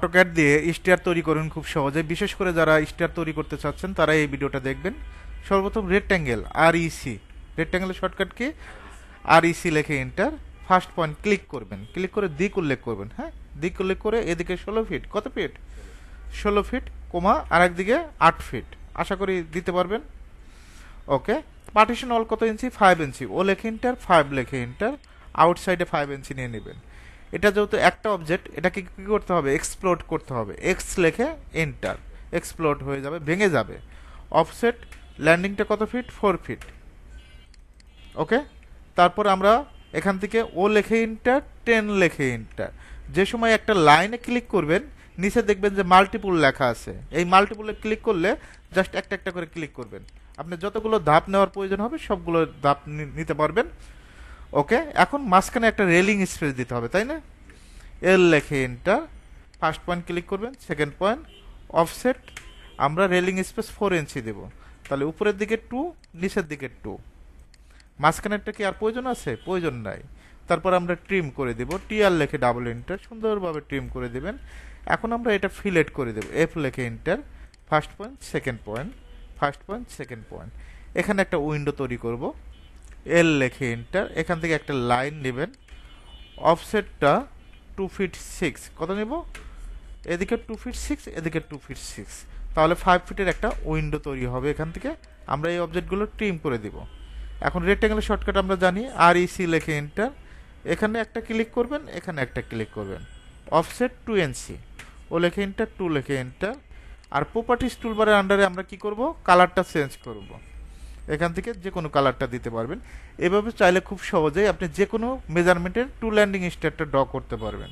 AutoCAD দিয়ে stair তৈরি করুন খুব সহজে। বিশেষ করে যারা স্টেয়ার তৈরি করতে চাচ্ছেন তারা এই ভিডিওটা দেখবেন। সর্বপ্রথম rectangle REC, রেক্ট্যাঙ্গেলের shortcut key REC লিখে এন্টার, ফার্স্ট পয়েন্ট ক্লিক করবেন, ক্লিক করে দিক উল্লেখ করবেন। হ্যাঁ, দিক উল্লেখ করে এদিকে 16 ফিট, কত ফিট 16 ফিট, কোমা আর একদিকে 8 ফিট, আশা করি দিতে পারবেন। ওকে, পার্টিশন অল কত ইঞ্চি 5 ইঞ্চি, ও লেখে এন্টার, 5 লেখে এন্টার, আউটসাইডে 5 ইঞ্চি নিয়ে নেবেন। এটা যেহেতু একটা অবজেক্ট, এটাকে কি করতে হবে এক্সপ্লোড করতে হবে, এক্স লেখে এন্টার, এক্সপ্লোড হয়ে যাবে, ভেঙে যাবে। অফসেট ল্যান্ডিংটা কত ফিট 4 ফিট। ওকে, তারপর আমরা এখান থেকে ও লেখে এন্টার, 10 লেখে এন্টার। যে সময় একটা লাইনে ক্লিক করবেন নিচে দেখবেন যে মাল্টিপুল লেখা আছে, এই মাল্টিপুলে ক্লিক করলে জাস্ট একটা একটা করে ক্লিক করবেন, আপনি যতগুলো ধাপ নেওয়ার প্রয়োজন হবে সবগুলো ধাপ নিতে পারবেন। ওকে, এখন মাঝখানে একটা রেলিং স্পেস দিতে হবে, তাই না? এল লেখে এন্টার, ফার্স্ট পয়েন্ট ক্লিক করবেন, সেকেন্ড পয়েন্ট অফসেট আমরা রেলিং স্পেস 4 ইঞ্চি দেব, তাহলে উপরের দিকে 2, নিচের দিকে 2, মাঝখানেরটা কি আর প্রয়োজন আছে? প্রয়োজন নাই। তারপর আমরা ট্রিম করে দেব, টিআর লেখে ডাবল এন্টার, সুন্দরভাবে ট্রিম করে দেবেন। এখন আমরা এটা ফিলেট করে দেব, এফ লেখে enter, first point second point, first point second point. এখানে একটা উইন্ডো তৈরি করব, এল লেখে এন্টার, এখান থেকে একটা লাইন নেবেন, অফসেটটা 2 ফিট 6, কত নেব? এদিকে 2 ফিট 6, এদিকে 2 ফিট 6, তাহলে 5 ফিটের একটা উইন্ডো তৈরি হবে। এখান থেকে আমরা এই অবজেক্টগুলো ট্রিম করে দিব। এখন রেক্ট্যাঙ্গেলের শর্টকাট আমরা জানি, REC লেখে এন্টার, এখানে একটা ক্লিক করবেন, এখানে একটা ক্লিক করবেন, অফসেট 2 ইঞ্চি, ও লেখে এন্টার, 2 লেখে এন্টার। আর প্রপার্টিস টুলবারের আন্ডারে আমরা কি করব, কালারটা চেঞ্জ করব, এখান থেকে যে কোনো কালারটা দিতে পারবেন। এভাবে চাইলে খুব সহজেই আপনি যে কোনো মেজারমেন্টের টু ল্যান্ডিং স্টারটা ড্র করতে পারবেন।